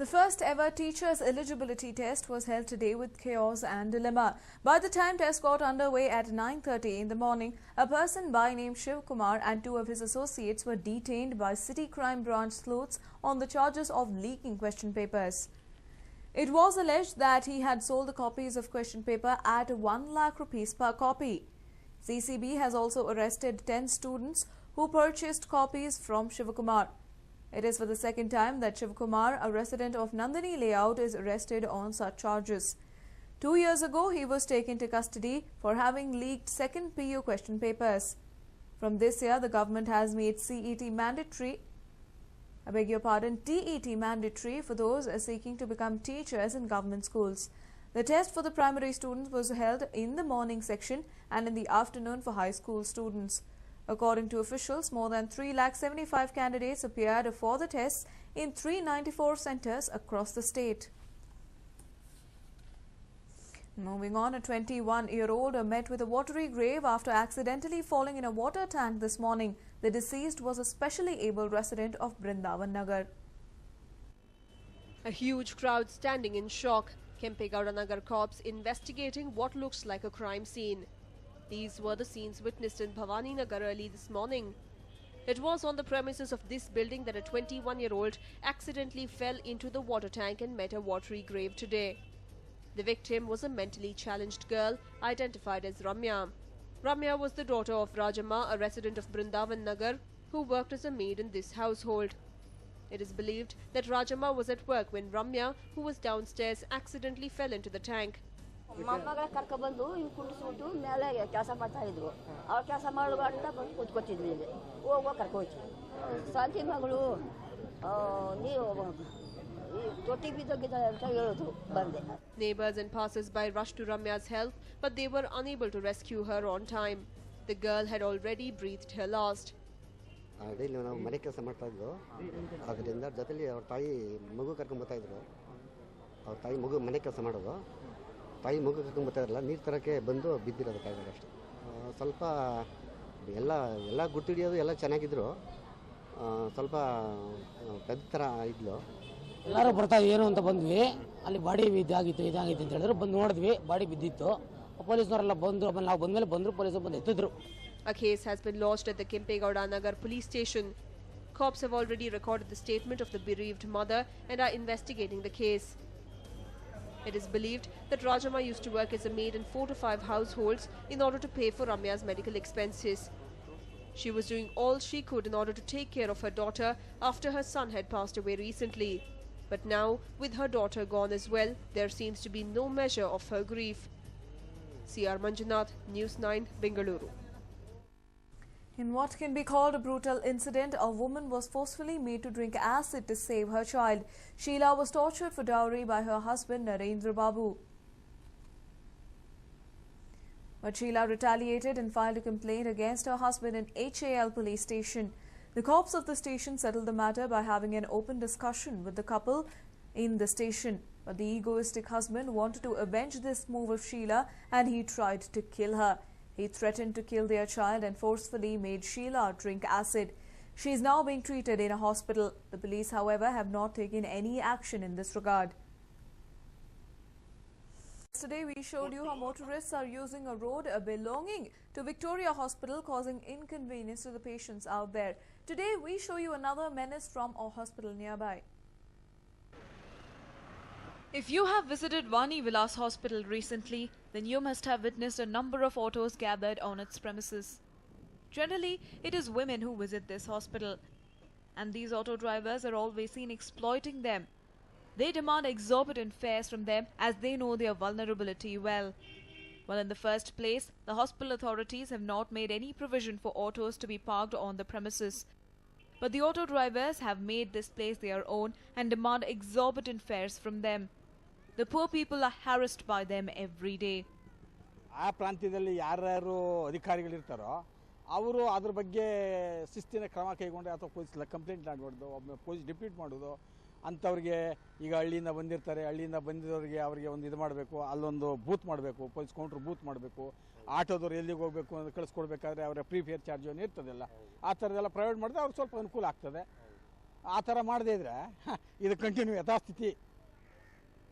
The first ever teachers' eligibility test was held today with chaos and dilemma. By the time test got underway at 9:30 in the morning, a person by name Shiv Kumar and two of his associates were detained by City Crime Branch sleuths on the charges of leaking question papers. It was alleged that he had sold the copies of question paper at 1 lakh rupees per copy. CCB has also arrested 10 students who purchased copies from Shivakumar. It is for the second time that Shivakumar, a resident of Nandini Layout, is arrested on such charges. 2 years ago, he was taken to custody for having leaked second PU question papers. From this year, the government has made TET mandatory for those seeking to become teachers in government schools. The test for the primary students was held in the morning section and in the afternoon for high school students. According to officials, more than 3,75,000 candidates appeared for the tests in 394 centres across the state. Moving on, a 21-year-old met with a watery grave after accidentally falling in a water tank this morning. The deceased was a specially able resident of Brindavan Nagar. A huge crowd standing in shock. Kempegowda Nagar cops investigating what looks like a crime scene. These were the scenes witnessed in Bhavani Nagar early this morning. It was on the premises of this building that a 21-year-old accidentally fell into the water tank and met a watery grave today. The victim was a mentally challenged girl identified as Ramya. Ramya was the daughter of Rajamma, a resident of Brindavan Nagar, who worked as a maid in this household. It is believed that Rajamma was at work when Ramya, who was downstairs, accidentally fell into the tank. ಮೊಮ್ಮಗಳ ಕರ್ಕ ಬಂದು ಹಿಂಗೆ ಕುಂಡಿಸ್ಬಿಟ್ಟು ಮೇಲೆ ಕೆಲಸ ಮಾಡ್ತಾ ಇದ್ರು ಅವ್ರು ಕೆಲಸ ಮಾಡುವಂತ ಬಂದು ಕೂತ್ಕೊತಿದ್ವಿ ಇಲ್ಲಿ ಹೋಗೋ ಕರ್ಕೋಯ್ತು ಶಾಂತಿ ಮಗಳು ನೀವು ತೊಟ್ಟಿ ಬಿದ್ದೋಗಿದ್ದಾರೆ ಅಂತ ಹೇಳಿದ್ರು ಬಂದೆ. Neighbors and passers-by rushed to Ramya's help, but they were unable to rescue her on time. The girl had already breathed her last. Daily ನಾವು ಮನೆ ಕೆಲಸ ಮಾಡ್ತಾ ಇದ್ವು, ಅದರಿಂದ ಜೊತೆಲಿ ಅವ್ರ ತಾಯಿ ಮಗು ಕರ್ಕೊಂಡು ಬರ್ತಾ ಇದ್ರು. ಅವ್ರ ತಾಯಿ ಮಗು ಮನೆ ಕೆಲಸ ಮಾಡೋದು, ತಾಯಿ ಮಗು ಕರ್ಕೊಂಡು ಬರ್ತಾ ಇರಲ್ಲ, ನೀರು ತರಕ್ಕೆ ಬಂದು ಬಿದ್ದಿರೋದು ಕಾಯಿಲೆ ಅಷ್ಟೇ. ಸ್ವಲ್ಪ ಎಲ್ಲ ಗುರ್ತಿಡಿಯೋದು ಎಲ್ಲ ಚೆನ್ನಾಗಿದ್ರು, ಸ್ವಲ್ಪ ಪೆದ್ದ ಥರ ಇದ್ಲು. ಎಲ್ಲರೂ ಬರ್ತಾ ಏನು ಅಂತ ಬಂದ್ವಿ, ಅಲ್ಲಿ ಬಾಡಿ ಇದಾಗಿತ್ತು ಅಂತ ಹೇಳಿದ್ರು. ಬಂದು ನೋಡಿದ್ವಿ, ಬಾಡಿ ಬಿದ್ದಿತ್ತು. ಪೊಲೀಸ್ನವರೆಲ್ಲ ಬಂದು ನಾವು ಬಂದ್ಮೇಲೆ ಬಂದರು, ಪೊಲೀಸರು ಬಂದು ಎತ್ತಿದ್ರು. A case has been lodged at the Kempegowda Nagar police station. Cops have already recorded the statement of the bereaved mother and are investigating the case. It is believed that Rajamma used to work as a maid in 4 to 5 households in order to pay for Ramya's medical expenses. She was doing all she could in order to take care of her daughter after her son had passed away recently. But now, with her daughter gone as well, there seems to be no measure of her grief. C.R. Manjunath, News9, Bengaluru. In what can be called a brutal incident, a woman was forcefully made to drink acid to save her child. Sheila was tortured for dowry by her husband Narendra Babu. But Sheila retaliated and filed a complaint against her husband in HAL police station. The cops of the station settled the matter by having an open discussion with the couple in the station. But the egoistic husband wanted to avenge this move of Sheila and he tried to kill her. He threatened to kill their child and forcefully made Sheila drink acid. She is now being treated in a hospital. The police, however, have not taken any action in this regard. Yesterday, we showed you how motorists are using a road belonging to Victoria Hospital, causing inconvenience to the patients out there. Today, we show you another menace from a hospital nearby. If you have visited Vani Vilas Hospital recently, then you must have witnessed a number of autos gathered on its premises. Generally, it is women who visit this hospital, and these auto drivers are always seen exploiting them. They demand exorbitant fares from them as they know their vulnerability well. Well, in the first place, the hospital authorities have not made any provision for autos to be parked on the premises. But the auto drivers have made this place their own and demand exorbitant fares from them. The poor people are harassed by them every day. ಆ ಪ್ರಾಂತ್ಯದಲ್ಲಿ ಯಾರ್ಯಾರು ಅಧಿಕಾರಿಗಳಿರ್ತಾರೋ ಅವರು ಅದ್ರ ಬಗ್ಗೆ ಶಿಸ್ತಿನ ಕ್ರಮ ಕೈಗೊಂಡು ಅಥವಾ ಪೊಲೀಸ್ ಕಂಪ್ಲೇಂಟ್ ಮಾಡಬಾರ್ದು, ಪೊಲೀಸ್ ಡಿಪ್ಯೂಟ್ ಮಾಡೋದು. ಅಂಥವ್ರಿಗೆ ಈಗ ಹಳ್ಳಿಯಿಂದ ಬಂದಿರ್ತಾರೆ, ಹಳ್ಳಿಯಿಂದ ಬಂದಿರೋರಿಗೆ ಅವರಿಗೆ ಒಂದು ಇದು ಮಾಡಬೇಕು, ಅಲ್ಲೊಂದು ಬೂತ್ ಮಾಡಬೇಕು, ಪೊಲೀಸ್ ಕೌಂಟ್ರ್ ಬೂತ್ ಮಾಡಬೇಕು. ಆಟೋದವ್ರು ಎಲ್ಲಿಗೆ ಹೋಗಬೇಕು ಅಂತ ಕಳಿಸ್ಕೊಡ್ಬೇಕಾದ್ರೆ ಅವರ ಪ್ರೀಫೇರ್ ಚಾರ್ಜ್ ಏನು ಇರ್ತದಲ್ಲ, ಆ ಥರದ್ದೆಲ್ಲ ಪ್ರೊವೈಡ್ ಮಾಡಿದ್ರೆ ಅವ್ರಿಗೆ ಸ್ವಲ್ಪ ಅನುಕೂಲ ಆಗ್ತದೆ. ಆ ಥರ ಮಾಡದೇ ಇದ್ರೆ ಇದು ಕಂಟಿನ್ಯೂ ಯಥಾಸ್ಥಿತಿ.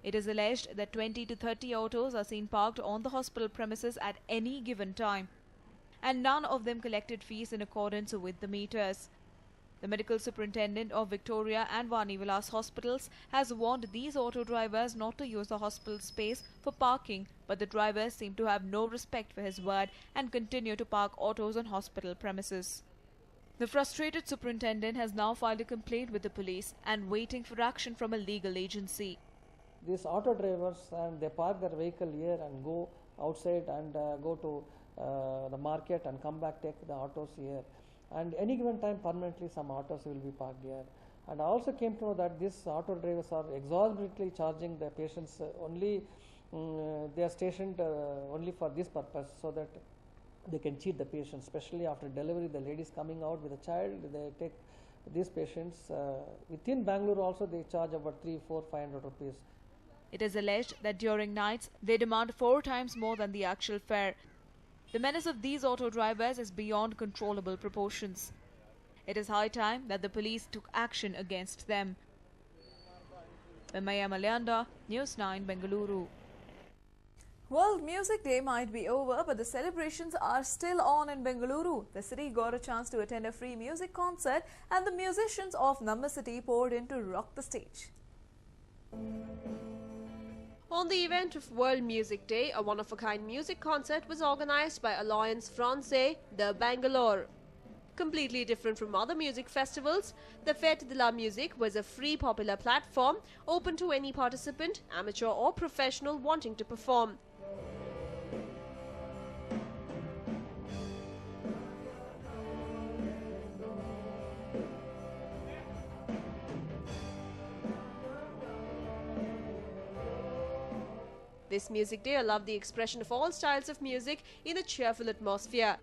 It is alleged that 20 to 30 autos are seen parked on the hospital premises at any given time, and none of them collected fees in accordance with the meters. The medical superintendent of Victoria and Vani Vilas hospitals has warned these auto drivers not to use the hospital space for parking, but the drivers seem to have no respect for his word and continue to park autos on hospital premises. The frustrated superintendent has now filed a complaint with the police and waiting for action from a legal agency. These auto drivers, and they park their vehicle here and go outside and go to the market and come back, take the autos here, and any given time permanently some autos will be parked here. And I also came to know that these auto drivers are exorbitantly charging the patients only they are stationed only for this purpose, so that they can cheat the patients, especially after delivery. The ladies coming out with a child, they take these patients within Bangalore also they charge about 300, 400, 500 rupees. It is alleged that during nights they demand 4 times more than the actual fare. The menace of these auto drivers is beyond controllable proportions. It is high time that the police took action against them. Maya Malyanda, News9, Bengaluru. World Music Day might be over, but the celebrations are still on in Bengaluru. The city got a chance to attend a free music concert, and the musicians of Number City poured in to rock the stage. On the event of World Music Day, a one-of-a-kind music concert was organized by Alliance Francaise de Bangalore. Completely different from other music festivals, the Fête de la Musique was a free popular platform open to any participant, amateur or professional wanting to perform. This music day allowed the expression of all styles of music in a cheerful atmosphere.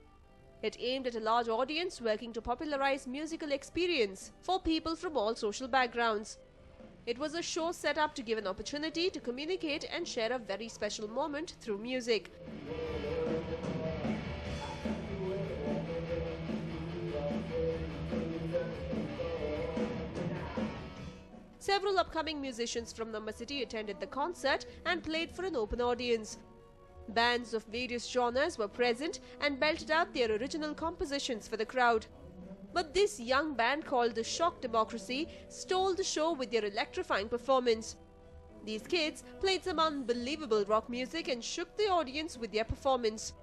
It aimed at a large audience working to popularize musical experience for people from all social backgrounds. It was a show set up to give an opportunity to communicate and share a very special moment through music. Several upcoming musicians from Number City attended the concert and played for an open audience. Bands of various genres were present and belted out their original compositions for the crowd. But this young band called the Shock Democracy stole the show with their electrifying performance. These kids played some unbelievable rock music and shook the audience with their performance.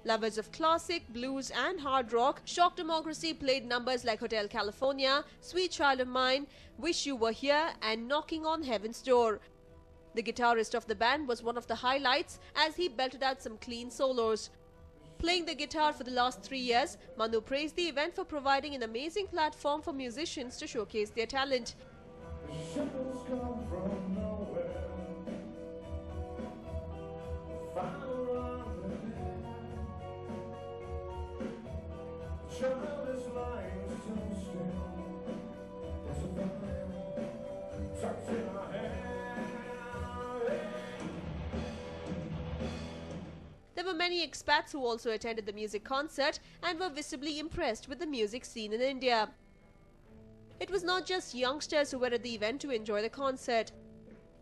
Lovers of classic, blues and hard rock, Shock Democracy played numbers like Hotel California, Sweet Child of Mine, Wish You Were Here and Knocking on Heaven's Door. The guitarist of the band was one of the highlights as he belted out some clean solos. Playing the guitar for the last 3 years, Manu praised the event for providing an amazing platform for musicians to showcase their talent. There were many expats who also attended the music concert and were visibly impressed with the music scene in India. It was not just youngsters who were at the event to enjoy the concert.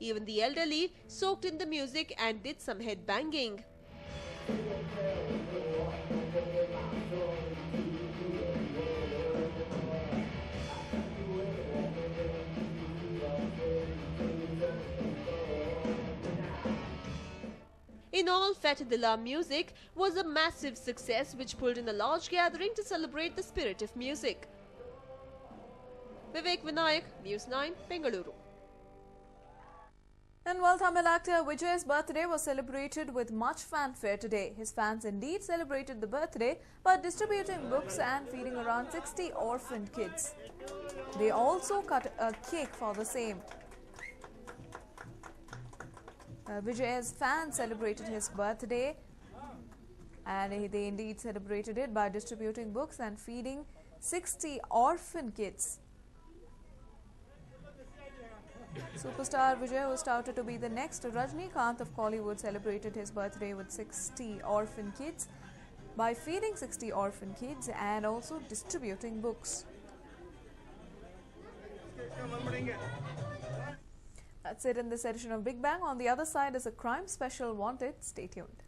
Even the elderly soaked in the music and did some head banging. In all, Fête de la Musique was a massive success which pulled in a large gathering to celebrate the spirit of music. Vivek Vinayak, News9, Bengaluru. And while Tamil actor Vijay's birthday was celebrated with much fanfare today, his fans indeed celebrated the birthday by distributing books and feeding around 60 orphaned kids. They also cut a cake for the same. Vijay's fans celebrated his birthday And they indeed celebrated it by distributing books and feeding 60 orphan kids. Superstar Vijay, who touted to be the next Rajnikant of Kollywood, celebrated his birthday with 60 orphan kids by feeding 60 orphan kids and also distributing books. That's it in this edition of Big Bang. On the other side is a crime special. Wanted. Stay tuned.